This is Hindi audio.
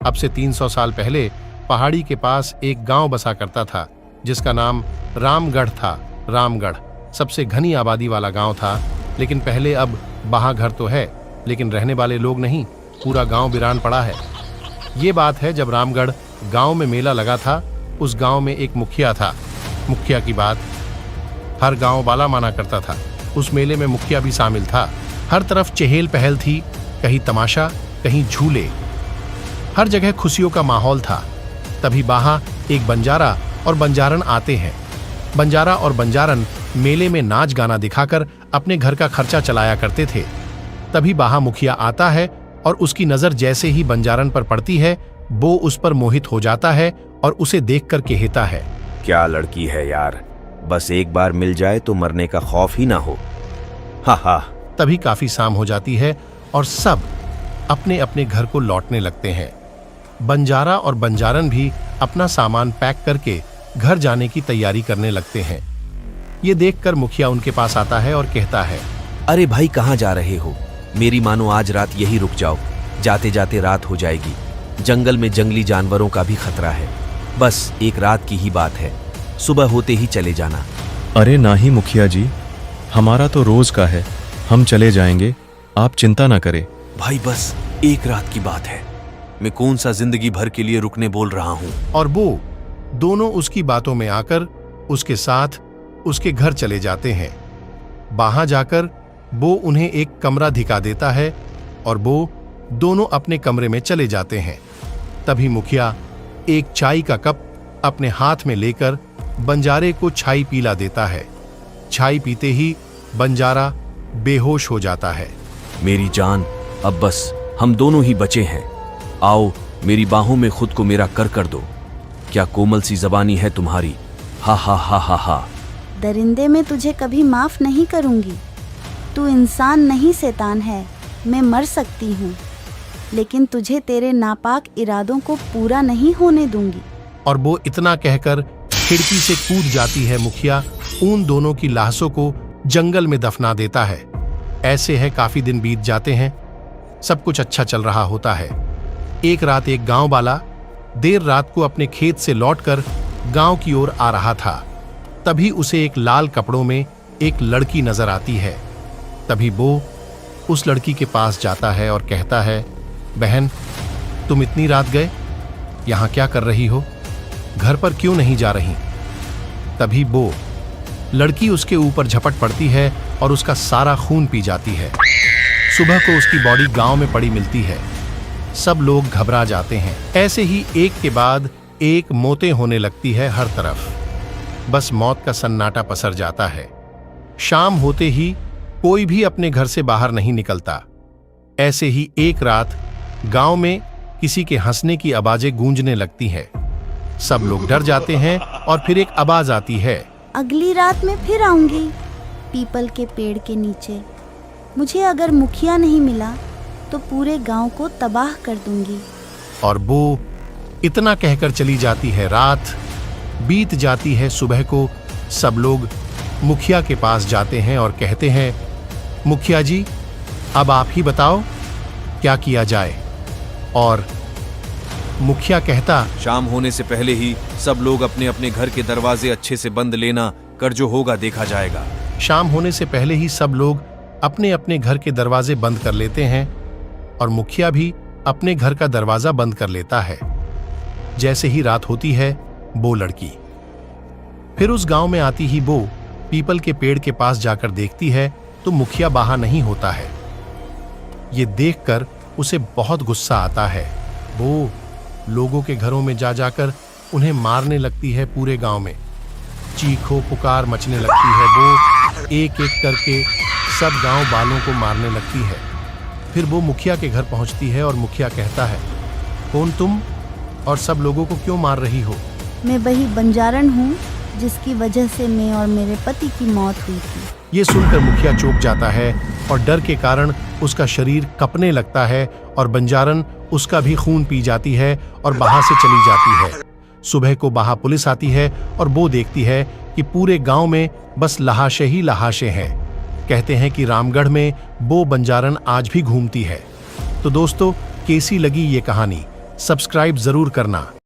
अब से 300 साल पहले पहाड़ी के पास एक गांव बसा करता था जिसका नाम रामगढ़ था। रामगढ़ सबसे घनी आबादी वाला गांव था, लेकिन पहले अब वहां घर तो है लेकिन रहने वाले लोग नहीं, पूरा गांव वीरान पड़ा है। ये बात है जब रामगढ़ गांव में मेला लगा था। उस गांव में एक मुखिया था। मुखिया की बात हर गांव वाला माना करता था। उस मेले में मुखिया भी शामिल था। हर तरफ चहल पहल थी, कहीं तमाशा कहीं झूले, हर जगह खुशियों का माहौल था। तभी वहां एक बंजारा और बंजारन आते हैं। बंजारा और बंजारन मेले में नाच गाना दिखाकर अपने घर का खर्चा चलाया करते थे। तभी वहां मुखिया आता है और उसकी नजर जैसे ही बंजारन पर पड़ती है वो उस पर मोहित हो जाता है और उसे देखकर कहता है, क्या लड़की है यार, बस एक बार मिल जाए तो मरने का खौफ ही ना हो। हा हा। तभी काफी शाम हो जाती है और सब अपने अपने घर को लौटने लगते हैं। बंजारा और बंजारन भी अपना सामान पैक करके घर जाने की तैयारी करने लगते हैं। ये देखकर मुखिया उनके पास आता है और कहता है, अरे भाई कहाँ जा रहे हो? मेरी मानो आज रात यही रुक जाओ, जाते जाते रात हो जाएगी। जंगल में जंगली जानवरों का भी खतरा है, बस एक रात की ही बात है, सुबह होते ही चले जाना। अरे नहीं मुखिया जी, हमारा तो रोज का है, हम चले जाएंगे, आप चिंता ना करें। भाई बस एक रात की बात है, मैं कौन सा जिंदगी भर के लिए रुकने बोल रहा हूँ। और वो दोनों उसकी बातों में आकर उसके साथ उसके घर चले जाते हैं। वहां जाकर वो उन्हें एक कमरा दिखा देता है और वो दोनों अपने कमरे में चले जाते हैं। तभी मुखिया एक चाय का कप अपने हाथ में लेकर बंजारे को चाय पिला देता है। चाय पीते ही बंजारा बेहोश हो जाता है। मेरी जान, अब बस हम दोनों ही बचे हैं, आओ मेरी बाहों में खुद को मेरा कर दो। क्या कोमल सी जबानी है तुम्हारी, हा हा हा हा हा। दरिंदे मैं तुझे कभी माफ नहीं करूंगी। तू इंसान नहीं शैतान है, मैं मर सकती हूँ लेकिन तुझे तेरे नापाक इरादों को पूरा नहीं होने दूंगी। और वो इतना कहकर खिड़की से कूद जाती है। मुखिया उन दोनों की लाशों को जंगल में दफना देता है। ऐसे है काफी दिन बीत जाते हैं, सब कुछ अच्छा चल रहा होता है। एक रात एक गांव वाला देर रात को अपने खेत से लौटकर गांव की ओर आ रहा था। तभी उसे एक लाल कपड़ों में एक लड़की नजर आती है। तभी वो उस लड़की के पास जाता है और कहता है, बहन तुम इतनी रात गए, यहां क्या कर रही हो, घर पर क्यों नहीं जा रही? तभी वो लड़की उसके ऊपर झपट पड़ती है और उसका सारा खून पी जाती है। सुबह को उसकी बॉडी गांव में पड़ी मिलती है। सब लोग घबरा जाते हैं। ऐसे ही एक के बाद एक मौतें होने लगती है हर तरफ। बस मौत का सन्नाटा पसर जाता है। शाम होते ही कोई भी अपने घर से बाहर नहीं निकलता। ऐसे ही एक रात गांव में किसी के हंसने की आवाजें गूंजने लगती हैं। सब लोग डर जाते हैं और फिर एक आवाज आती है, अगली रात में फिर आऊंगी पीपल के पेड़ के नीचे। मुझे अगर मुखिया नहीं मिला तो पूरे गांव को तबाह कर दूंगी। और वो इतना कहकर चली जाती है। रात बीत जाती है। सुबह को सब लोग मुखिया के पास जाते हैं और कहते हैं, मुखिया जी अब आप ही बताओ क्या किया जाए। और मुखिया कहता, शाम होने से पहले ही सब लोग अपने अपने घर के दरवाजे अच्छे से बंद लेना, कर जो होगा देखा जाएगा। शाम होने से पहले ही सब लोग अपने अपने घर के दरवाजे बंद कर लेते हैं और मुखिया भी अपने घर का दरवाजा बंद कर लेता है। जैसे ही रात होती है वो लड़की फिर उस गांव में आती ही वो पीपल के पेड़ के पास जाकर देखती है तो मुखिया वहां नहीं होता है। ये देखकर उसे बहुत गुस्सा आता है। वो लोगों के घरों में जा जाकर उन्हें मारने लगती है। पूरे गांव में चीखो पुकार मचने लगती है। वो एक एक करके सब गांव वालों को मारने लगती है। फिर वो मुखिया के घर पहुंचती है और मुखिया कहता है, कौन तुम और सब लोगों को क्यों मार रही हो? मैं वही बंजारन हूँ जिसकी वजह से मैं और मेरे पति की मौत हुई थी। ये सुनकर मुखिया चौंक जाता है और डर के कारण उसका शरीर कपने लगता है और बंजारन उसका भी खून पी जाती है और वहां से चली जाती है। सुबह को वहां पुलिस आती है और वो देखती है कि पूरे गांव में बस लहाशे ही लहाशे हैं। कहते हैं कि रामगढ़ में वो बंजारन आज भी घूमती है। तो दोस्तों कैसी लगी ये कहानी? सब्सक्राइब जरूर करना।